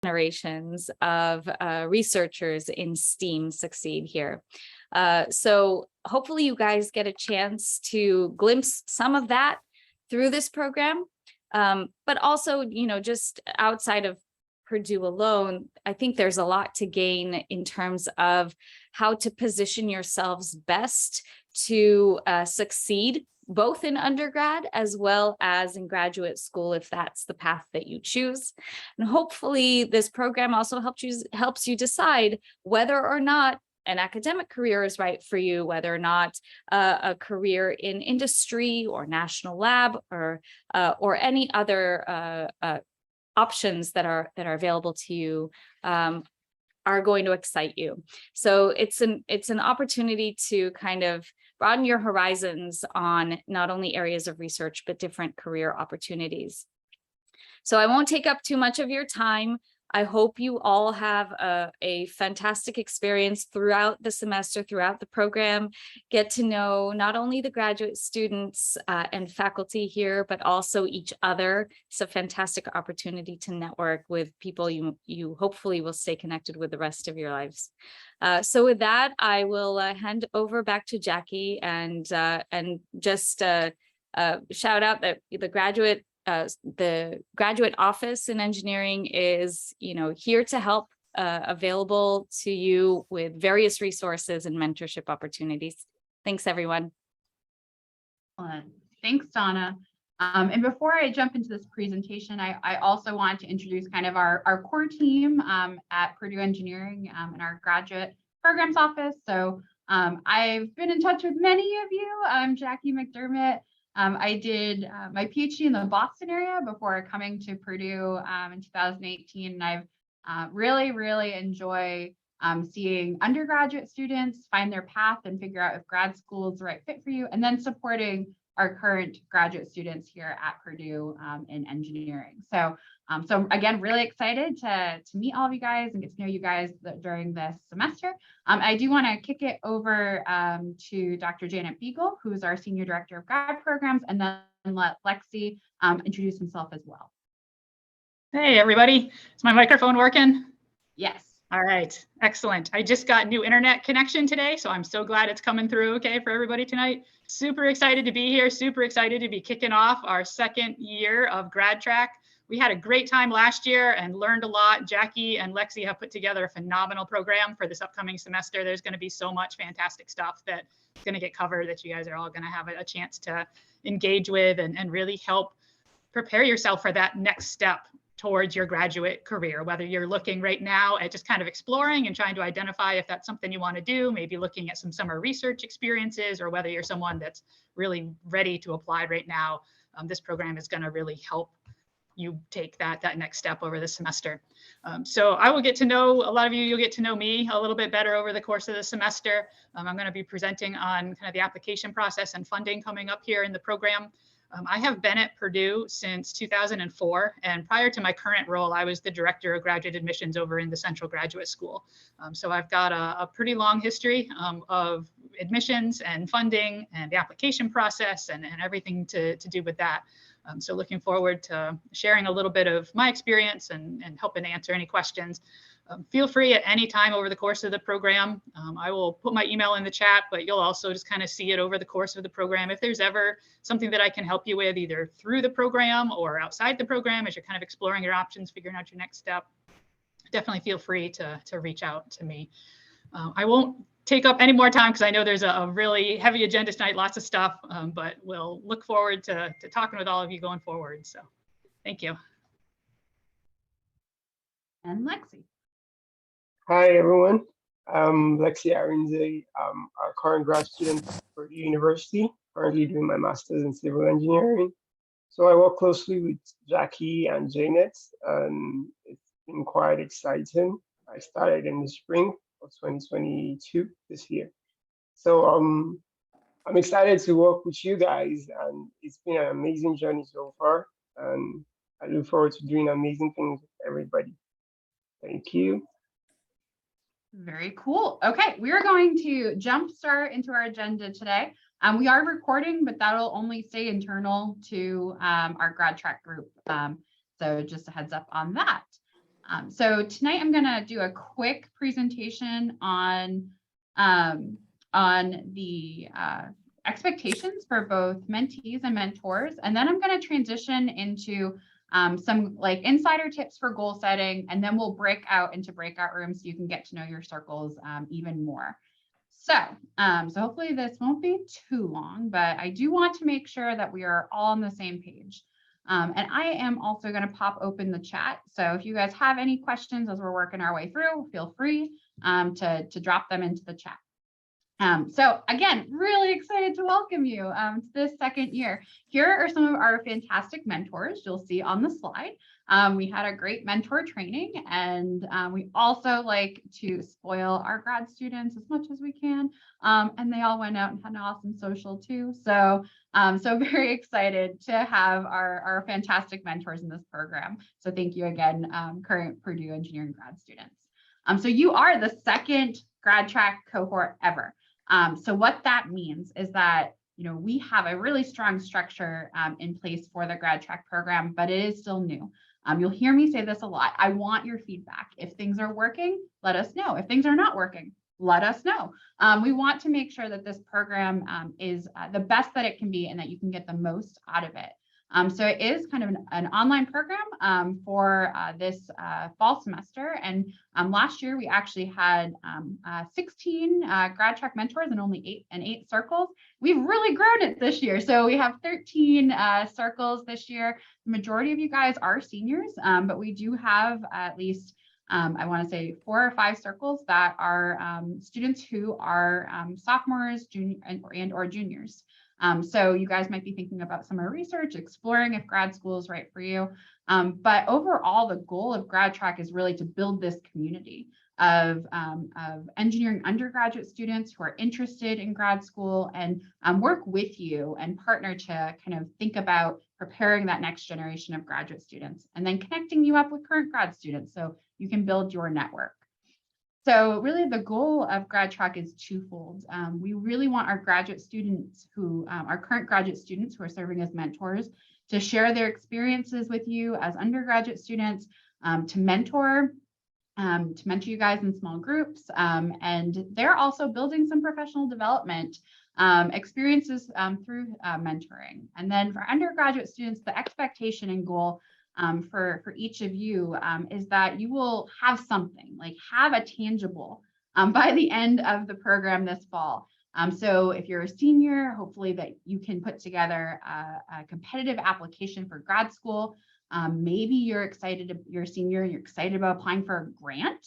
generations of researchers in STEAM succeed here. So hopefully you guys get a chance to glimpse some of that through this program. But also, just outside of Purdue alone, I think there's a lot to gain in terms of how to position yourselves best to succeed, both in undergrad as well as in graduate school, if that's the path that you choose. And hopefully this program also helps you decide whether or not an academic career is right for you, whether or not a career in industry or national lab or any other options that are available to you are going to excite you. So it's an opportunity to kind of broaden your horizons on not only areas of research, but different career opportunities. So I won't take up too much of your time. I hope you all have a fantastic experience throughout the semester, throughout the program, get to know not only the graduate students and faculty here, but also each other. It's a fantastic opportunity to network with people you hopefully will stay connected with the rest of your lives. So with that, I will hand over back to Jackie and just shout out that the graduate office in engineering is, here to help, available to you with various resources and mentorship opportunities. Thanks, everyone. Thanks, Donna. And before I jump into this presentation, I also want to introduce kind of our core team at Purdue Engineering in our graduate programs office. So I've been in touch with many of you. I'm Jackie McDermott. I did my PhD in the Boston area before coming to Purdue in 2018. And I've really enjoy seeing undergraduate students find their path and figure out if grad school is the right fit for you, and then supporting our current graduate students here at Purdue in engineering. So again, really excited to meet all of you guys and get to know you guys during this semester. I do want to kick it over to Dr. Janet Beagle, who is our Senior Director of Grad Programs, and then let Lexi introduce himself as well. Hey, everybody. Is my microphone working? Yes. All right, excellent. I just got new internet connection today, so I'm so glad it's coming through okay for everybody tonight. Super excited to be here, super excited to be kicking off our second year of GradTrack. We had a great time last year and learned a lot. Jackie and Lexi have put together a phenomenal program for this upcoming semester. There's going to be so much fantastic stuff that's going to get covered that you guys are all going to have a chance to engage with and really help prepare yourself for that next step towards your graduate career, whether you're looking right now at just kind of exploring and trying to identify if that's something you want to do, maybe looking at some summer research experiences, or whether you're someone that's really ready to apply right now. This program is going to really help you take that next step over the semester. So I will get to know a lot of you. You'll get to know me a little bit better over the course of the semester. I'm going to be presenting on kind of the application process and funding coming up here in the program. I have been at Purdue since 2004, and prior to my current role, I was the director of graduate admissions over in the Central Graduate School. So I've got a pretty long history of admissions and funding and the application process and everything to do with that. So looking forward to sharing a little bit of my experience and helping to answer any questions. Feel free at any time over the course of the program. I will put my email in the chat, but you'll also just kind of see it over the course of the program. If there's ever something that I can help you with, either through the program or outside the program, as you're kind of exploring your options, figuring out your next step, definitely feel free to reach out to me. I won't take up any more time because I know there's a really heavy agenda tonight, lots of stuff, but we'll look forward to talking with all of you going forward. So thank you. And Lexi. Hi, everyone. I'm Lexi Arinze. I'm a current grad student at Purdue University, currently doing my master's in civil engineering. So I work closely with Jackie and Janet, and it's been quite exciting. I started in the spring of 2022 this year. So I'm excited to work with you guys, and it's been an amazing journey so far. And I look forward to doing amazing things with everybody. Thank you. Very cool. Okay, we're going to jump start into our agenda today. We are recording, but that'll only stay internal to our GradTrack group. So just a heads up on that. So tonight I'm going to do a quick presentation on the expectations for both mentees and mentors. And then I'm going to transition into some like insider tips for goal setting, and then we'll break out into breakout rooms so you can get to know your circles even more. So hopefully this won't be too long, but I do want to make sure that we are all on the same page. And I am also going to pop open the chat. So if you guys have any questions as we're working our way through, feel free to drop them into the chat. So again, really excited to welcome you to this second year. Here are some of our fantastic mentors you'll see on the slide. We had a great mentor training, and we also like to spoil our grad students as much as we can. And they all went out and had an awesome social too. So very excited to have our fantastic mentors in this program. So thank you again, current Purdue engineering grad students. So you are the second GradTrack cohort ever. So what that means is that, we have a really strong structure in place for the GradTrack program, but it is still new. You'll hear me say this a lot. I want your feedback. If things are working, let us know. If things are not working, let us know. We want to make sure that this program is the best that it can be and that you can get the most out of it. So it is kind of an online program for this fall semester. And last year, we actually had 16 GradTrack mentors and only 8 circles. We've really grown it this year. So we have 13 circles this year. The majority of you guys are seniors, but we do have at least, I want to say 4 or 5 circles that are students who are sophomores, junior, and or juniors. So you guys might be thinking about summer research, exploring if grad school is right for you. But overall, the goal of GradTrack is really to build this community of engineering undergraduate students who are interested in grad school and work with you and partner to kind of think about preparing that next generation of graduate students, and then connecting you up with current grad students so you can build your network. So really the goal of GradTrack is twofold. We really want our graduate students our current graduate students who are serving as mentors to share their experiences with you as undergraduate students, to mentor you guys in small groups. And they're also building some professional development experiences through mentoring. And then for undergraduate students, the expectation and goal for each of you is that you will have something, like have a tangible by the end of the program this fall. So if you're a senior, hopefully that you can put together a competitive application for grad school. Maybe you're a senior and you're excited about applying for a grant.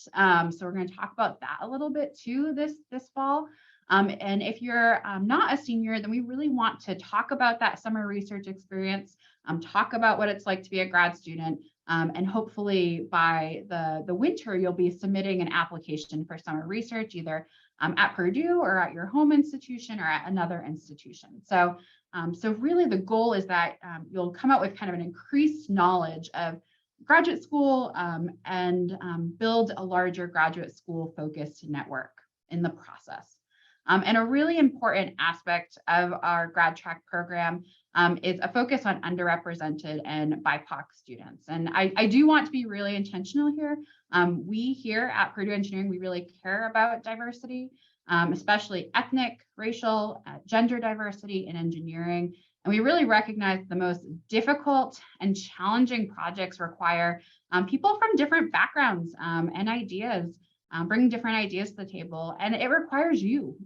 So we're going to talk about that a little bit too this fall. And if you're not a senior, then we really want to talk about that summer research experience, talk about what it's like to be a grad student, and hopefully by the winter, you'll be submitting an application for summer research, either at Purdue or at your home institution or at another institution. So really the goal is that you'll come out with kind of an increased knowledge of graduate school and build a larger graduate school focused network in the process. And a really important aspect of our GradTrack program is a focus on underrepresented and BIPOC students. And I do want to be really intentional here. We here at Purdue Engineering, we really care about diversity, especially ethnic, racial, gender diversity in engineering. And we really recognize the most difficult and challenging projects require people from different backgrounds and ideas. Bring different ideas to the table, and it requires you.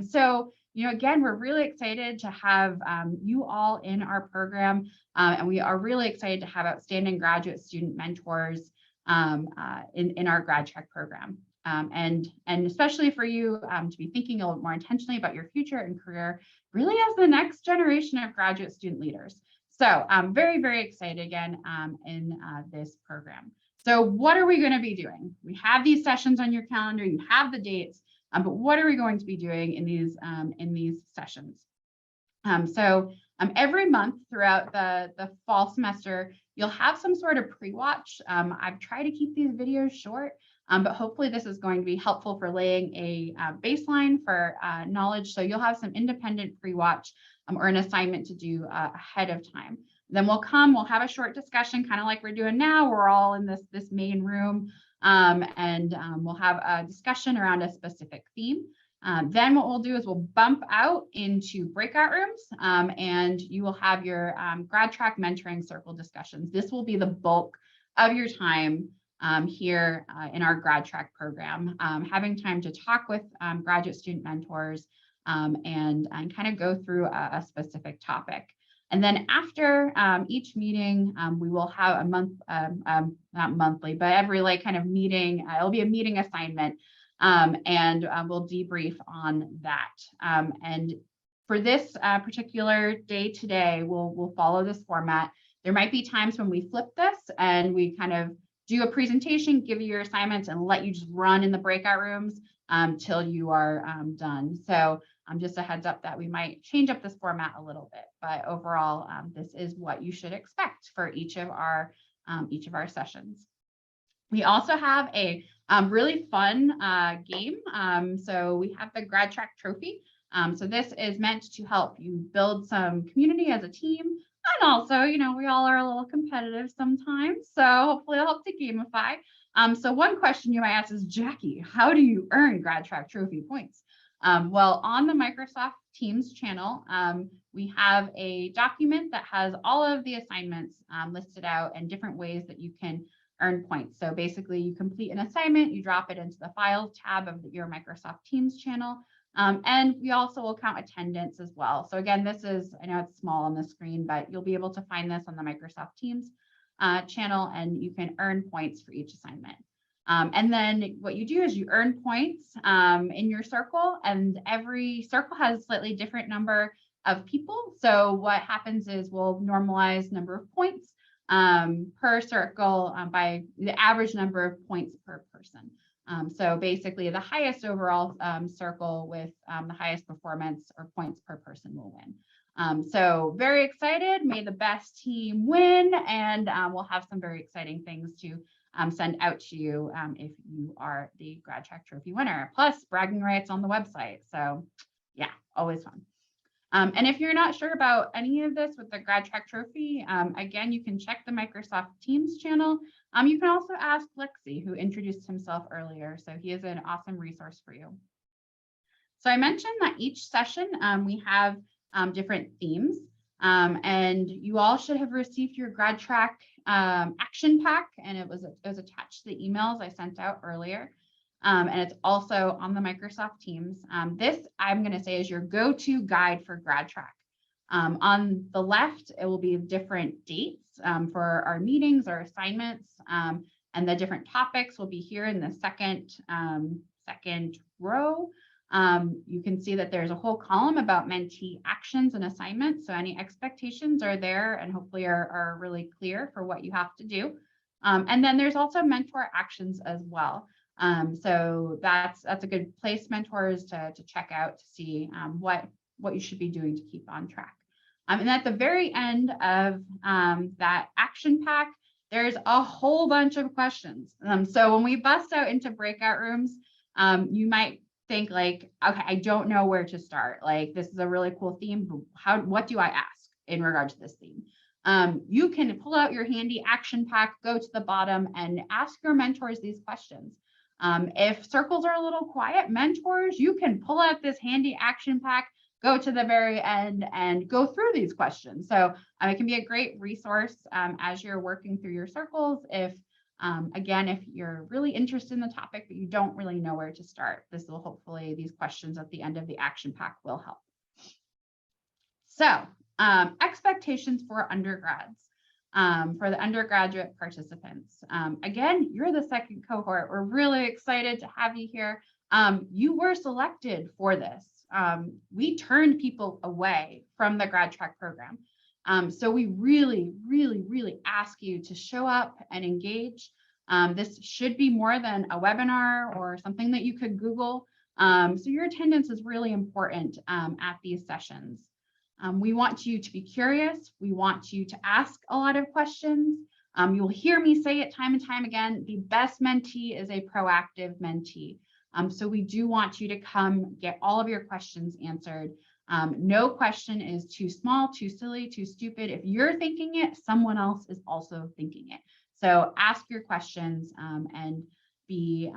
So, again, we're really excited to have you all in our program, and we are really excited to have outstanding graduate student mentors in our GradTrack program. And especially for you to be thinking a little more intentionally about your future and career, really as the next generation of graduate student leaders. So I'm very, very excited again in this program. So what are we going to be doing? We have these sessions on your calendar, you have the dates, but what are we going to be doing in these sessions? Every month throughout the fall semester, you'll have some sort of pre-watch. I've tried to keep these videos short, but hopefully this is going to be helpful for laying a baseline for knowledge. So you'll have some independent pre-watch or an assignment to do ahead of time. Then we'll have a short discussion, kind of like we're doing now. We're all in this main room, and we'll have a discussion around a specific theme. Then what we'll do is we'll bump out into breakout rooms, and you will have your GradTrack mentoring circle discussions. This will be the bulk of your time here in our GradTrack program, having time to talk with graduate student mentors and kind of go through a specific topic. And then after each meeting, we will have a month, not monthly, but every like kind of meeting, it'll be a meeting assignment, and we'll debrief on that. And for this particular day today, we'll follow this format. There might be times when we flip this and we kind of do a presentation, give you your assignments, and let you just run in the breakout rooms till you are done. So just a heads up that we might change up this format a little bit, but overall, this is what you should expect for each of our sessions. We also have a really fun game. So we have the GradTrack trophy. So this is meant to help you build some community as a team. And also, you know, we all are a little competitive sometimes. So hopefully it'll help to gamify. So one question you might ask is, Jackie, how do you earn GradTrack trophy points? Well, on the Microsoft Teams channel, we have a document that has all of the assignments listed out and different ways that you can earn points. So basically you complete an assignment, you drop it into the files tab of your Microsoft Teams channel. And we also will count attendance as well. So again, this is, I know it's small on the screen, but you'll be able to find this on the Microsoft Teams channel, and you can earn points for each assignment. And then what you do is you earn points in your circle, and every circle has a slightly different number of people. So what happens is we'll normalize number of points per circle by the average number of points per person. So basically the highest overall circle with the highest performance or points per person will win. So very excited, may the best team win, and we'll have some very exciting things to send out to you if you are the GradTrack trophy winner, plus bragging rights on the website. So yeah, always fun. And if you're not sure about any of this with the GradTrack trophy, again, you can check the Microsoft Teams channel. You can also ask Lexi, who introduced himself earlier. So he is an awesome resource for you. So I mentioned that each session we have different themes, and you all should have received your GradTrack action pack, and it was attached to the emails I sent out earlier. And it's also on the Microsoft Teams. This, I'm going to say, is your go-to guide for GradTrack. On the left, it will be different dates for our meetings or assignments, and the different topics will be here in the second row. You can see that there's a whole column about mentee actions and assignments. So any expectations are there and hopefully are really clear for what you have to do. And then there's also mentor actions as well. So that's a good place, mentors, to check out to see what you should be doing to keep on track. And at the very end of that action pack, there's a whole bunch of questions. So when we bust out into breakout rooms, you might think like, okay, I don't know where to start. Like, this is a really cool theme, but what do I ask in regard to this theme? You can pull out your handy action pack, go to the bottom, and ask your mentors these questions. If circles are a little quiet, mentors, you can pull out this handy action pack, go to the very end, and go through these questions. So it can be a great resource as you're working through your circles. Again, if you're really interested in the topic, but you don't really know where to start, these questions at the end of the action pack will help. So expectations for undergrads. For the undergraduate participants. Again, you're the second cohort. We're really excited to have you here. You were selected for this. We turned people away from the GradTrack program. So we really, really, really ask you to show up and engage. This should be more than a webinar or something that you could Google. So your attendance is really important at these sessions. We want you to be curious. We want you to ask a lot of questions. You'll hear me say it time and time again, the best mentee is a proactive mentee. So we do want you to come get all of your questions answered. No question is too small, too silly, too stupid. If you're thinking it, someone else is also thinking it. So ask your questions and be,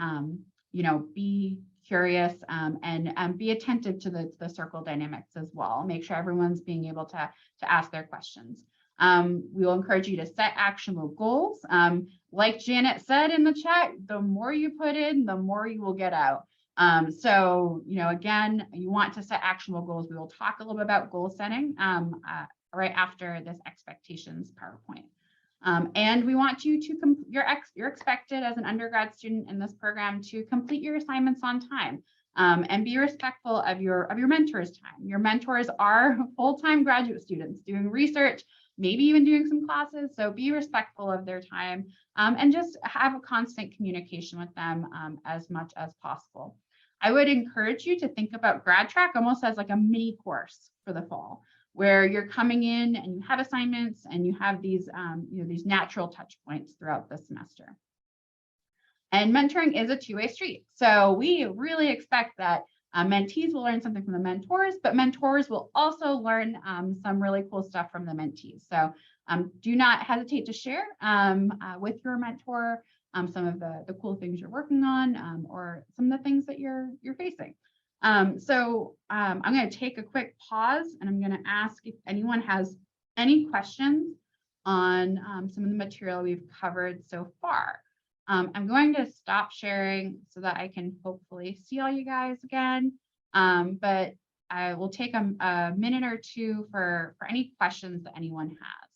be curious and be attentive to the circle dynamics as well. Make sure everyone's being able to ask their questions. We will encourage you to set actionable goals. Like Janet said in the chat, the more you put in, the more you will get out. So, again, you want to set actionable goals. We will talk a little bit about goal setting right after this expectations PowerPoint. And we want you to, you're expected as an undergrad student in this program to complete your assignments on time and be respectful of your mentor's time. Your mentors are full-time graduate students doing research, maybe even doing some classes. So be respectful of their time and just have a constant communication with them as much as possible. I would encourage you to think about GradTrack almost as like a mini course for the fall, where you're coming in and you have assignments and you have these, these natural touch points throughout the semester. And mentoring is a two-way street. So we really expect that mentees will learn something from the mentors, but mentors will also learn some really cool stuff from the mentees. So do not hesitate to share with your mentor some of the cool things you're working on or some of the things that you're facing. So I'm going to take a quick pause and I'm going to ask if anyone has any questions on some of the material we've covered so far. I'm going to stop sharing so that I can hopefully see all you guys again. But I will take a minute or two for any questions that anyone has.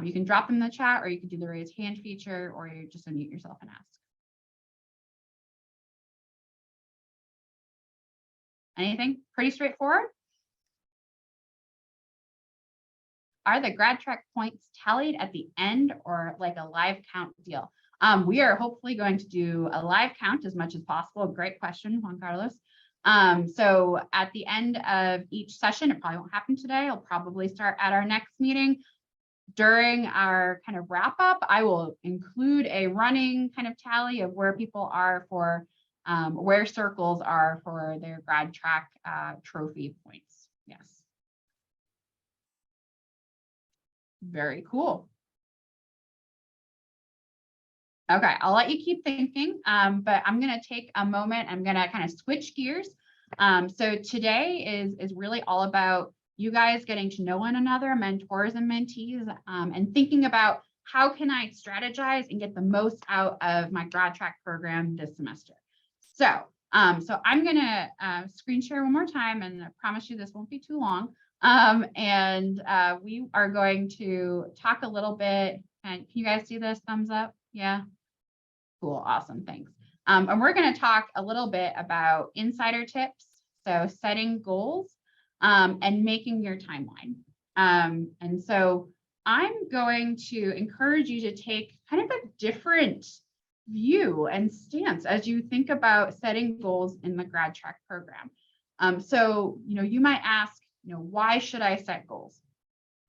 You can drop them in the chat, or you can do the raise hand feature, or you just unmute yourself and ask. Anything? Pretty straightforward. Are the GradTrack points tallied at the end or like a live count deal? We are hopefully going to do a live count as much as possible. Great question, Juan Carlos. So at the end of each session, it probably won't happen today. I'll probably start at our next meeting. During our kind of wrap up, I will include a running kind of tally of where people are for where circles are for their GradTrack trophy points. Yes. Very cool. Okay, I'll let you keep thinking, but I'm going to take a moment. I'm going to kind of switch gears. So today is really all about you guys getting to know one another, mentors and mentees, and thinking about how can I strategize and get the most out of my GradTrack program this semester. So, I'm going to screen share one more time, and I promise you this won't be too long. We are going to talk a little bit. And can you guys see this? Thumbs up? Yeah. Cool. Awesome. Thanks. And we're going to talk a little bit about insider tips. So setting goals and making your timeline. And so I'm going to encourage you to take kind of a different view and stance as you think about setting goals in the GradTrack program. So, you might ask, why should I set goals?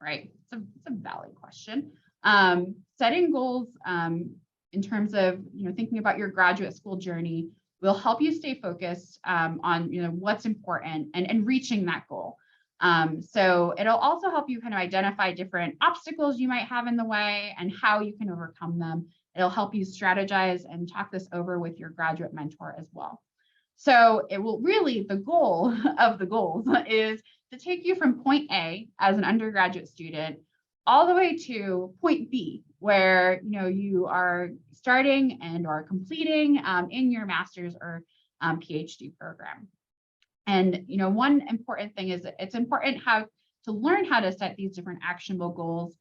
Right? It's a valid question. Setting goals in terms of, thinking about your graduate school journey will help you stay focused on, what's important and reaching that goal. So it'll also help you kind of identify different obstacles you might have in the way and how you can overcome them. It'll help you strategize and talk this over with your graduate mentor as well. So it will really, the goal of the goals is to take you from point A as an undergraduate student all the way to point B, where you are starting and or completing in your master's or PhD program. And one important thing is it's important to learn how to set these different actionable goals,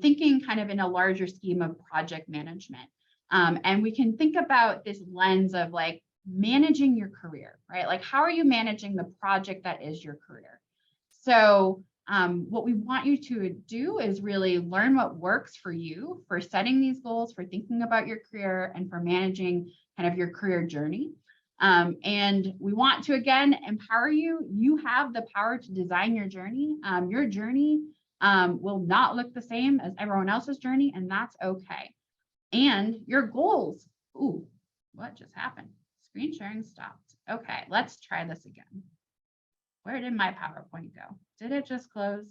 thinking kind of in a larger scheme of project management. And we can think about this lens of like managing your career, right? Like, how are you managing the project that is your career? So what we want you to do is really learn what works for you for setting these goals, for thinking about your career, and for managing kind of your career journey. And we want to, again, empower you. You have the power to design your journey. Your journey will not look the same as everyone else's journey, and that's okay. And your goals. Ooh, what just happened? Screen sharing stopped. Okay, let's try this again. Where did my PowerPoint go? Did it just close?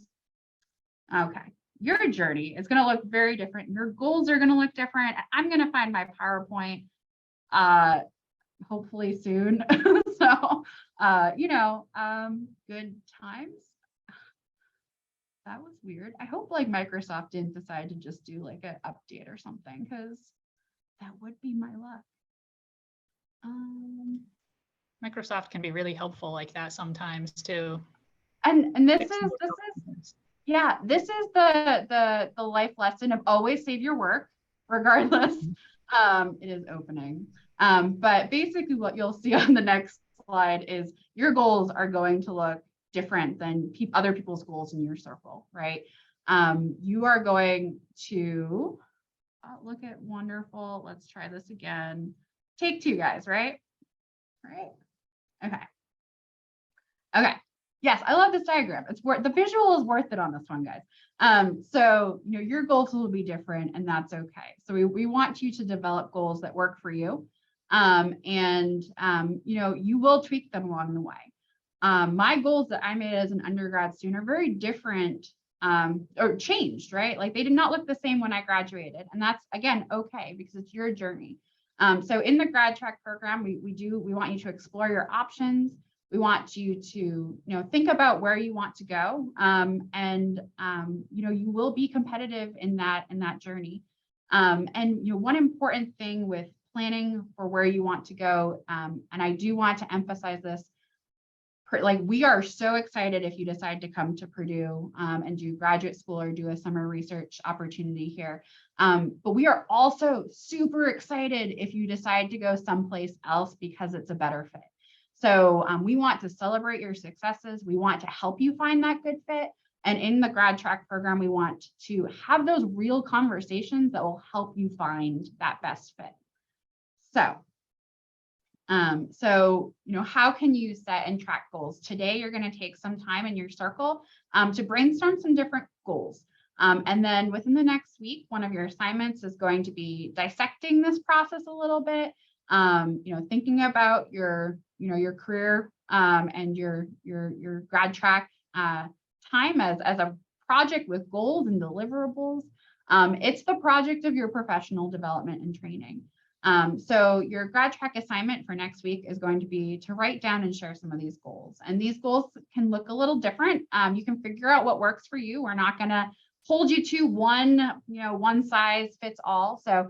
Okay. Your journey is going to look very different. Your goals are going to look different. I'm going to find my PowerPoint hopefully soon. So, good times. That was weird. I hope like Microsoft didn't decide to just do like an update or something, because that would be my luck. Microsoft can be really helpful like that sometimes too. And this is the life lesson of always save your work regardless. It is opening. But basically what you'll see on the next slide is your goals are going to look different than other people's goals in your circle, right? You are going to look at wonderful. Let's try this again. Take two, guys, right? Right. Okay. Okay. Yes, I love this diagram. It's worth, the visual is worth it on this one, guys. So your goals will be different, and that's okay. So we want you to develop goals that work for you. You will tweak them along the way. My goals that I made as an undergrad student are very different or changed, right? Like they did not look the same when I graduated. And that's, again, okay, because it's your journey. So in the GradTrack program, we want you to explore your options. We want you to, think about where you want to go. You will be competitive in that journey. One important thing with planning for where you want to go, and I do want to emphasize this, like we are so excited if you decide to come to Purdue and do graduate school or do a summer research opportunity here. But we are also super excited if you decide to go someplace else because it's a better fit. So we want to celebrate your successes. We want to help you find that good fit. And in the GradTrack program, we want to have those real conversations that will help you find that best fit. So, how can you set and track goals? Today, you're going to take some time in your circle to brainstorm some different goals. And then within the next week, one of your assignments is going to be dissecting this process a little bit, thinking about your career and your GradTrack time as a project with goals and deliverables. It's the project of your professional development and training. So your GradTrack assignment for next week is going to be to write down and share some of these goals. And these goals can look a little different. You can figure out what works for you. We're not going to hold you to one size fits all. So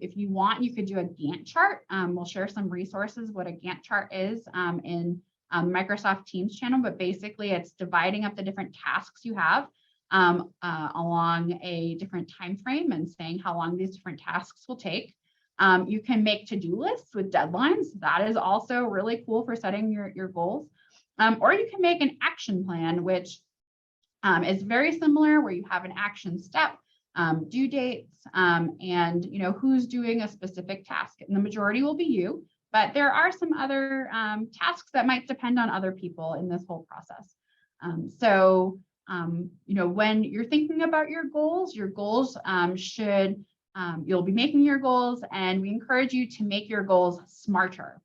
if you want, you could do a Gantt chart. We'll share some resources, what a Gantt chart is in Microsoft Teams channel, but basically it's dividing up the different tasks you have along a different time frame and saying how long these different tasks will take. You can make to-do lists with deadlines. That is also really cool for setting your goals. Or you can make an action plan, which is very similar, where you have an action step, due dates, and who's doing a specific task. And the majority will be you, but there are some other tasks that might depend on other people in this whole process. When you're thinking about your goals should you'll be making your goals, and we encourage you to make your goals smarter.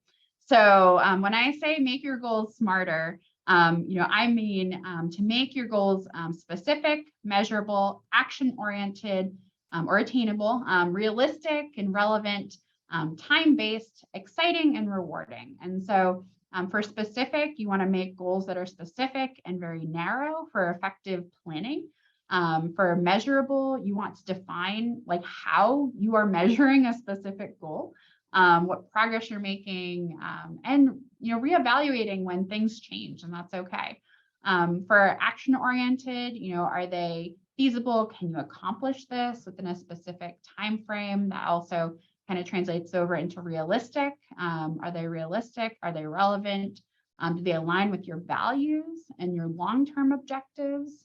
So when I say make your goals smarter, I mean to make your goals specific, measurable, action-oriented, or attainable, realistic and relevant, time-based, exciting, and rewarding. And so for specific, you want to make goals that are specific and very narrow for effective planning. For measurable, you want to define like how you are measuring a specific goal, what progress you're making, and reevaluating when things change, and that's okay. For action-oriented, are they feasible? Can you accomplish this within a specific time frame? That also kind of translates over into realistic. Are they realistic? Are they relevant? Do they align with your values and your long-term objectives?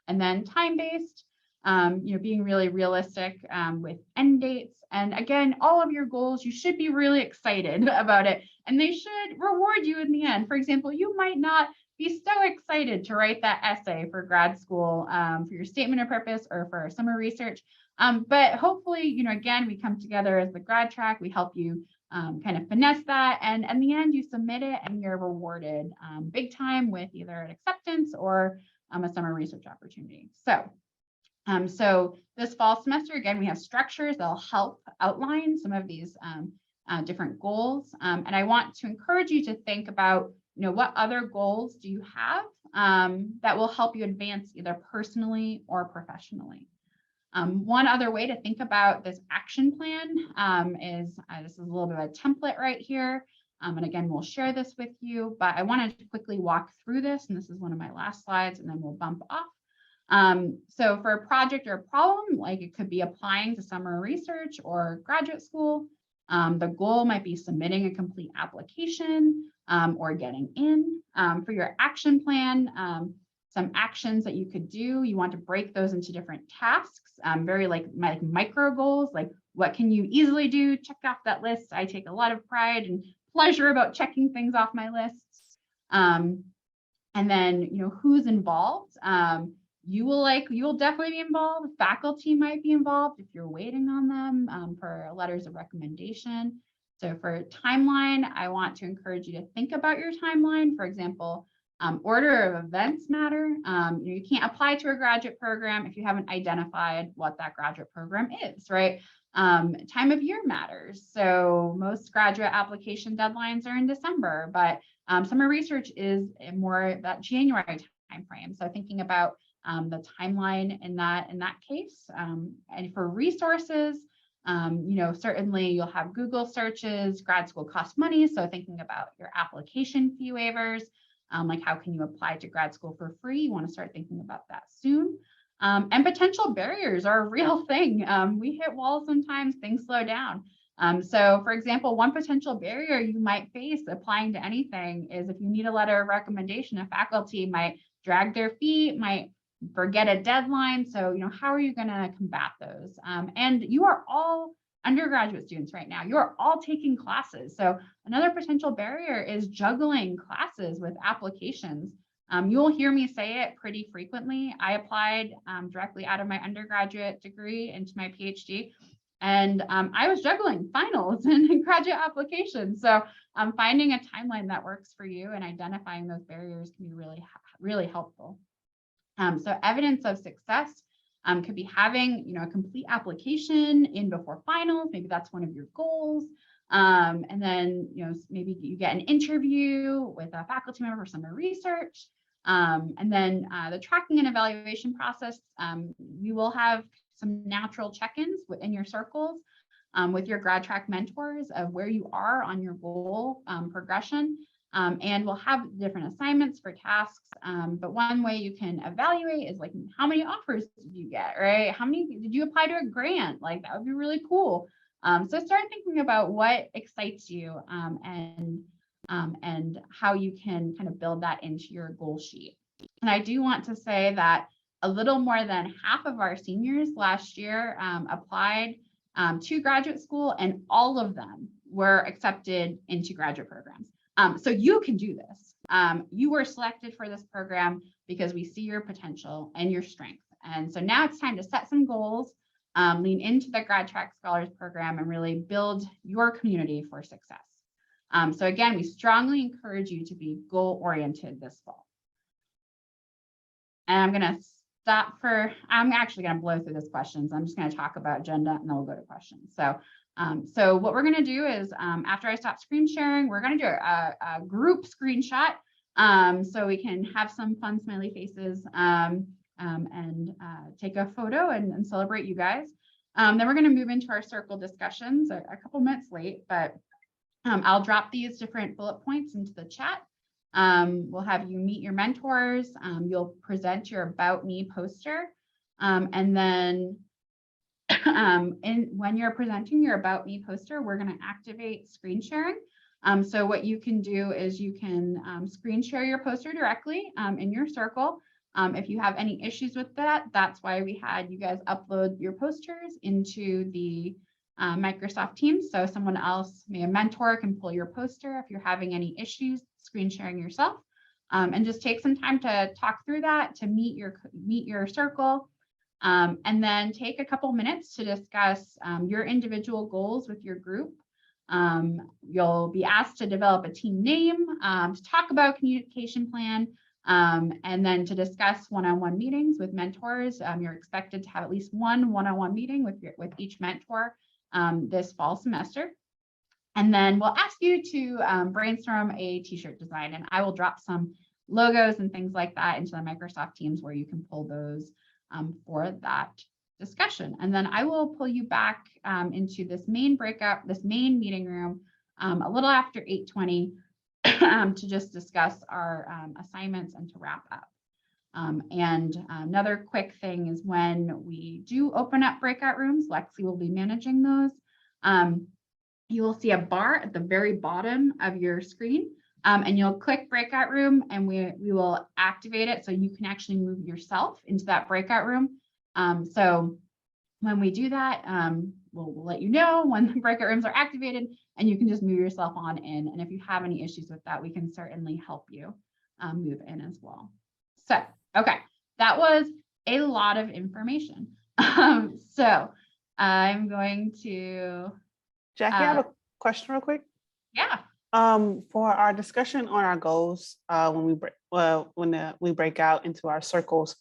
And then time-based, being really realistic with end dates. And again, all of your goals, you should be really excited about it, and they should reward you in the end. For example, you might not be so excited to write that essay for grad school, for your statement of purpose or for summer research, But hopefully, again, we come together as the grad track, we help you kind of finesse that. And in the end, you submit it and you're rewarded big time with either an acceptance or a summer research opportunity. So this fall semester, again, we have structures that'll help outline some of these different goals. And I want to encourage you to think about, what other goals do you have that will help you advance either personally or professionally. One other way to think about this action plan is this is a little bit of a template right here. And again, we'll share this with you, but I wanted to quickly walk through this. And this is one of my last slides, and then we'll bump off. So for a project or a problem, like it could be applying to summer research or graduate school, the goal might be submitting a complete application or getting in. For your action plan, some actions that you could do, you want to break those into different tasks, very like micro goals, like what can you easily do, check off that list. I take a lot of pride and pleasure about checking things off my lists. And then, who's involved? You will definitely be involved. Faculty might be involved if you're waiting on them for letters of recommendation. So for timeline, I want to encourage you to think about your timeline. For example, order of events matter. You can't apply to a graduate program if you haven't identified what that graduate program is, right? Time of year matters. So most graduate application deadlines are in December, but summer research is more that January timeframe. So thinking about the timeline in that case. And for resources, certainly you'll have Google searches. Grad school costs money. So thinking about your application fee waivers, like how can you apply to grad school for free? You want to start thinking about that soon. And potential barriers are a real thing. We hit walls sometimes, things slow down. So for example, one potential barrier you might face applying to anything is if you need a letter of recommendation, a faculty might drag their feet, might forget a deadline. So, how are you going to combat those? And you are all undergraduate students right now. You're all taking classes. So another potential barrier is juggling classes with applications. You'll hear me say it pretty frequently. I applied directly out of my undergraduate degree into my PhD, and I was juggling finals and graduate applications. So finding a timeline that works for you and identifying those barriers can be really, really helpful. So evidence of success could be having, a complete application in before finals. Maybe that's one of your goals. And then, maybe you get an interview with a faculty member for summer research. And then the tracking and evaluation process, you will have some natural check-ins within your circles with your grad track mentors of where you are on your goal progression. And we'll have different assignments for tasks. But one way you can evaluate is like, how many offers did you get, right? How many did you apply to a grant? Like that would be really cool. So start thinking about what excites you and how you can kind of build that into your goal sheet. And I do want to say that a little more than half of our seniors last year applied to graduate school, and all of them were accepted into graduate programs. So you can do this. You were selected for this program because we see your potential and your strength. And so now it's time to set some goals, lean into the GradTrack Scholars Program, and really build your community for success. So again, we strongly encourage you to be goal-oriented this fall. And I'm going to I'm actually going to blow through these questions. I'm just going to talk about agenda and then we'll go to questions. So what we're going to do is after I stop screen sharing, we're going to do a group screenshot so we can have some fun smiley faces and take a photo and celebrate you guys. Then we're going to move into our circle discussions a couple minutes late, but I'll drop these different bullet points into the chat. We'll have you meet your mentors. You'll present your About Me poster. And then when you're presenting your About Me poster, we're going to activate screen sharing. So what you can do is you can screen share your poster directly in your circle. If you have any issues with that, that's why we had you guys upload your posters into the Microsoft Teams. So someone else, maybe a mentor, can pull your poster if you're having any issues screen sharing yourself. And just take some time to talk through that, to meet your circle. And then take a couple minutes to discuss your individual goals with your group. You'll be asked to develop a team name, to talk about communication plan, and then to discuss one-on-one meetings with mentors. You're expected to have at least one one-on-one meeting with each mentor this fall semester. And then we'll ask you to brainstorm a t-shirt design, and I will drop some logos and things like that into the Microsoft Teams where you can pull those for that discussion. And then I will pull you back into this main meeting room a little after 8:20 to just discuss our assignments and to wrap up. And another quick thing is when we do open up breakout rooms, Lexi will be managing those. You will see a bar at the very bottom of your screen, and you'll click breakout room, and we will activate it so you can actually move yourself into that breakout room. So when we do that, we'll let you know when the breakout rooms are activated, and you can just move yourself on in. And if you have any issues with that, we can certainly help you move in as well. So, okay, that was a lot of information. So I'm going to, Jackie, I have a question real quick. yeah. For our discussion on our goals, when we break out into our circles,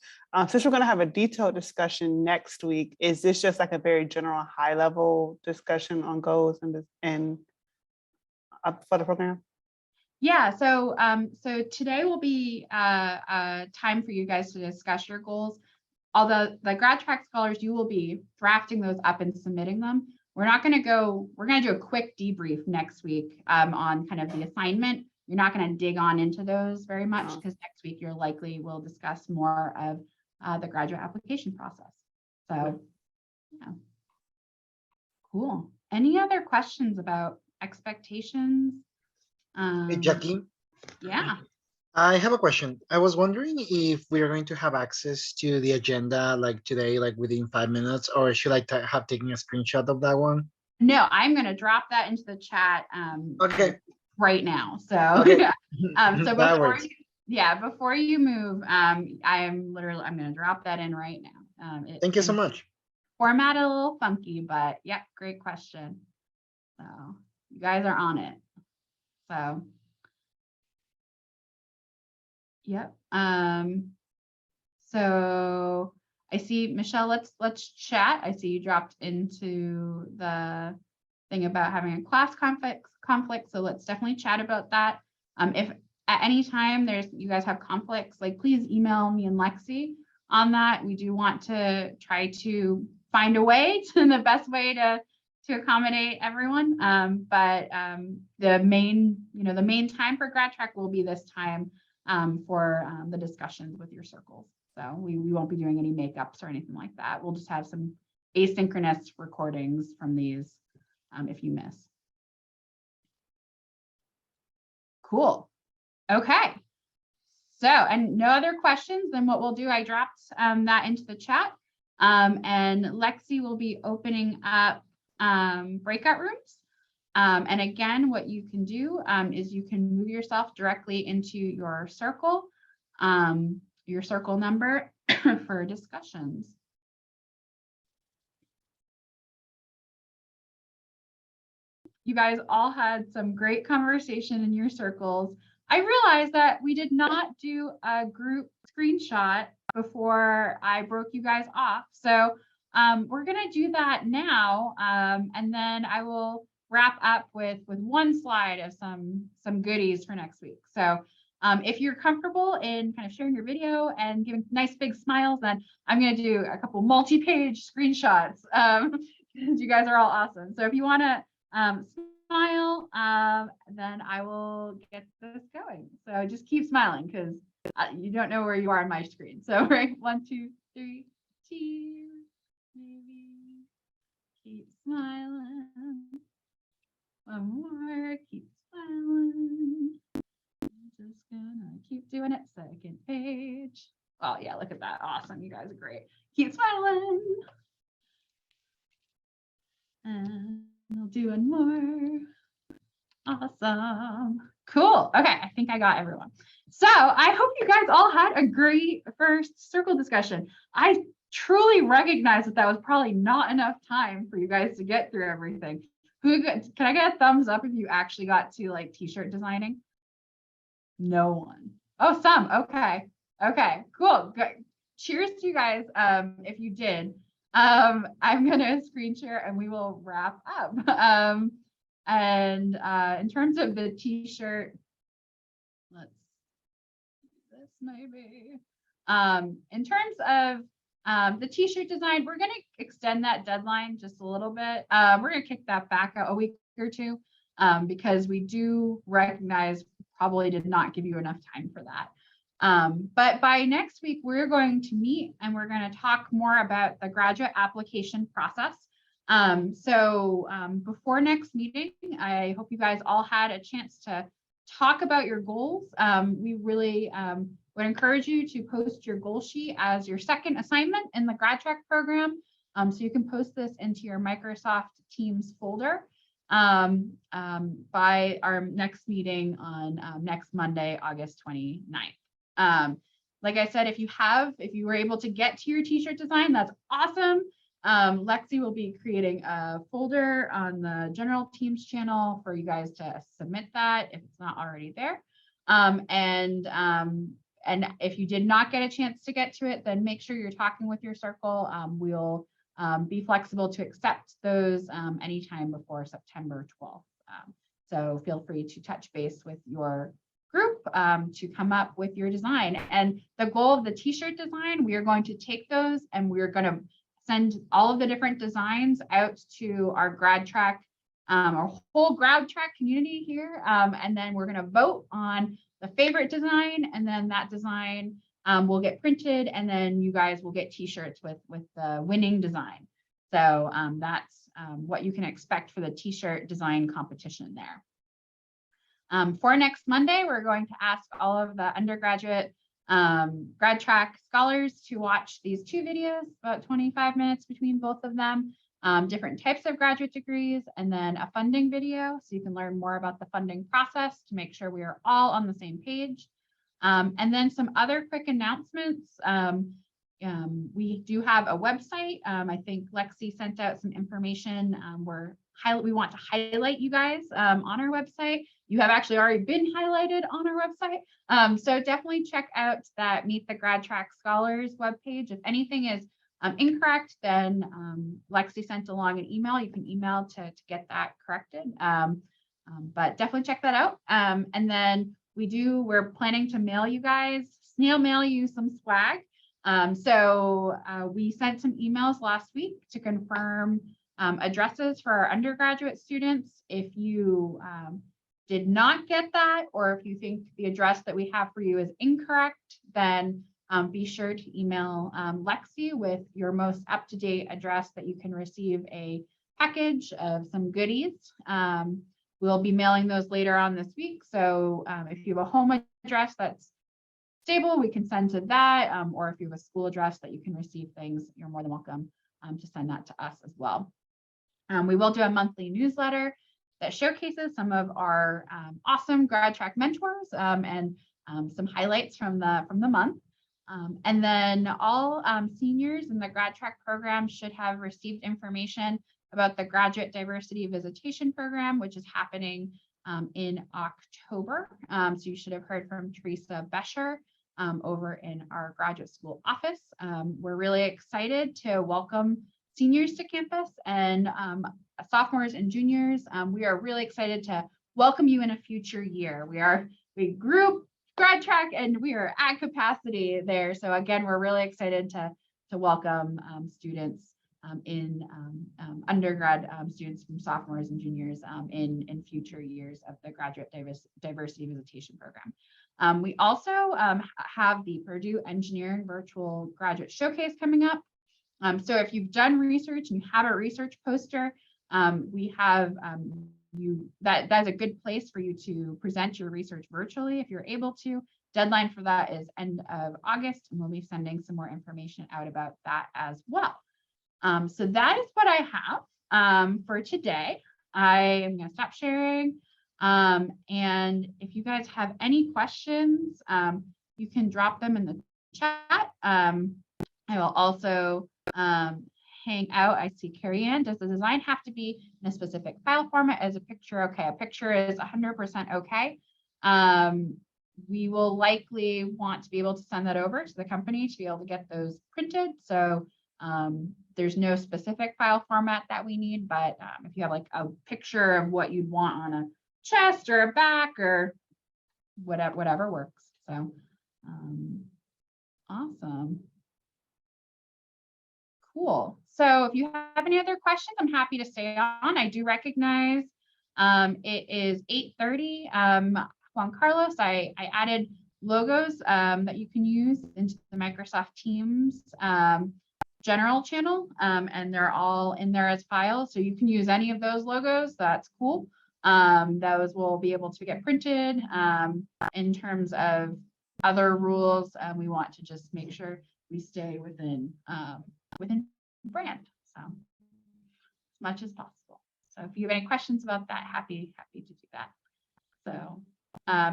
since we're going to have a detailed discussion next week, is this just like a very general, high-level discussion on goals and for the program? Yeah, so so today will be a time for you guys to discuss your goals. Although the GradTrack scholars, you will be drafting those up and submitting them. We're going to do a quick debrief next week on kind of the assignment. You're not going to dig on into those very much because next week you're likely will discuss more of the graduate application process. So, yeah. Cool. Any other questions about expectations? Hey, Jackie, Yeah. I have a question. I was wondering if we are going to have access to the agenda like today, like within 5 minutes, or should I have taken a screenshot of that one? No, I'm going to drop that into the chat Okay. right now. So, Okay. so That works. before you move, I'm going to drop that in right now. Thank you so much. Formatted a little funky, but yeah, great question. So you guys are on it. So, yep. So I see, Michelle, let's chat. I see you dropped into the thing about having a class conflict. So let's definitely chat about that. If at any time you guys have conflicts, like please email me and Lexi on that. We do want to try to find a way to the best way to accommodate everyone. But the main time for GradTrack will be this time for the discussions with your circles. So we won't be doing any makeups or anything like that. We'll just have some asynchronous recordings from these if you miss. Cool. Okay. So, and no other questions, then what we'll do, I dropped that into the chat. And Lexi will be opening up breakout rooms. And again, what you can do is you can move yourself directly into your circle number for discussions. You guys all had some great conversation in your circles. I realized that we did not do a group screenshot before I broke you guys off. So we're going to do that now. And then I will wrap up with one slide of some goodies for next week. So if you're comfortable in kind of sharing your video and giving nice big smiles, then I'm going to do a couple multi-page screenshots. You guys are all awesome. So if you want to smile, then I will get this going. So just keep smiling because you don't know where you are on my screen. So right, 1, 2, 3, cheers. Maybe keep smiling. One more, keep smiling. I'm just gonna keep doing it. Second page. Oh yeah, look at that. Awesome. You guys are great. Keep smiling. And we'll do one more. Awesome. Cool. Okay, I think I got everyone. So I hope you guys all had a great first circle discussion. I truly recognize that was probably not enough time for you guys to get through everything. Can I get a thumbs up if you actually got to like t-shirt designing? No one. Oh, some. Okay. Okay, cool. Good. Cheers to you guys if you did. I'm gonna screen share and we will wrap up. In terms of the t-shirt, let's do this maybe. In terms of the t-shirt design, we're going to extend that deadline just a little bit. We're going to kick that back a week or two because we do recognize probably did not give you enough time for that. But by next week, we're going to meet and we're going to talk more about the graduate application process. Before next meeting, I hope you guys all had a chance to talk about your goals. We really would encourage you to post your goal sheet as your second assignment in the GradTrack program. So you can post this into your Microsoft Teams folder by our next meeting on next Monday, August 29th. Like I said, if you were able to get to your t-shirt design, that's awesome. Lexi will be creating a folder on the general Teams channel for you guys to submit that if it's not already there. And if you did not get a chance to get to it, then make sure you're talking with your circle. We'll be flexible to accept those anytime before September 12th. So feel free to touch base with your group to come up with your design. And the goal of the t-shirt design, we are going to take those and we're going to send all of the different designs out to our GradTrack, our whole GradTrack community here. And then we're going to vote on the favorite design, and then that design will get printed, and then you guys will get t-shirts with the winning design. So that's what you can expect for the t-shirt design competition there. For next Monday, we're going to ask all of the undergraduate GradTrack scholars to watch these two videos, about 25 minutes between both of them, different types of graduate degrees, and then a funding video so you can learn more about the funding process to make sure we are all on the same page. And then some other quick announcements. We do have a website. I think Lexi sent out some information. We want to highlight you guys on our website. You have actually already been highlighted on our website. So definitely check out that Meet the GradTrack Scholars webpage. If anything is incorrect, then Lexi sent along an email. You can email to get that corrected. But definitely check that out. And then we're planning to mail you guys, snail mail you some swag. We sent some emails last week to confirm addresses for our undergraduate students. If you did not get that, or if you think the address that we have for you is incorrect, then be sure to email Lexi with your most up-to-date address that you can receive a package of some goodies. We'll be mailing those later on this week. So if you have a home address that's stable, we can send to that. Or if you have a school address that you can receive things, you're more than welcome to send that to us as well. We will do a monthly newsletter that showcases some of our awesome GradTrack mentors and some highlights from the month. And then all seniors in the GradTrack program should have received information about the Graduate Diversity Visitation Program, which is happening in October. So you should have heard from Teresa Bescher over in our graduate school office. We're really excited to welcome seniors to campus and sophomores and juniors. We are really excited to welcome you in a future year. We grew GradTrack and we are at capacity there. So again, we're really excited to welcome students undergrad students from sophomores and juniors in future years of the Graduate Diversity Visitation Program. We also have the Purdue Engineering Virtual Graduate Showcase coming up. So if you've done research and you have a research poster, we have that's a good place for you to present your research virtually if you're able to. Deadline for that is end of August, and we'll be sending some more information out about that as well. So that is what I have for today. I am going to stop sharing. And if you guys have any questions, you can drop them in the chat. I will also hang out. I see Carrie Ann. Does the design have to be in a specific file format as a picture? Okay, a picture is 100% okay. We will likely want to be able to send that over to the company to be able to get those printed. So there's no specific file format that we need, but if you have like a picture of what you'd want on a chest or a back or whatever works. So awesome. Cool. So if you have any other questions, I'm happy to stay on. I do recognize it is 8:30. Juan Carlos, I added logos that you can use into the Microsoft Teams general channel, and they're all in there as files. So you can use any of those logos. That's cool. Those will be able to get printed. In terms of other rules, we want to just make sure we stay within brand, so as much as possible. So if you have any questions about that, happy to do that. So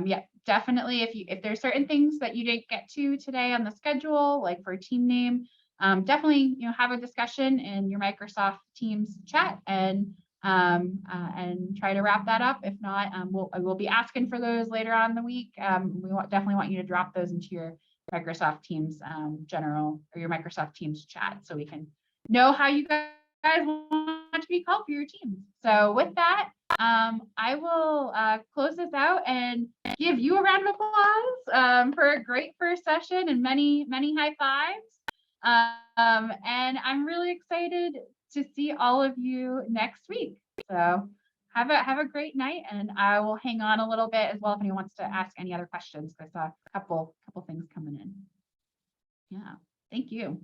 yeah, definitely if there's certain things that you didn't get to today on the schedule, like for a team name, definitely have a discussion in your Microsoft Teams chat and try to wrap that up. If not, we'll be asking for those later on in the week. We definitely want you to drop those into your Microsoft Teams general or your Microsoft Teams chat so we can know how you guys want to be called for your teams. So with that, I will close this out and give you a round of applause for a great first session and many high fives. And I'm really excited to see all of you next week. So have a great night, and I will hang on a little bit as well if anyone wants to ask any other questions, because I saw a couple things coming in. Yeah, thank you.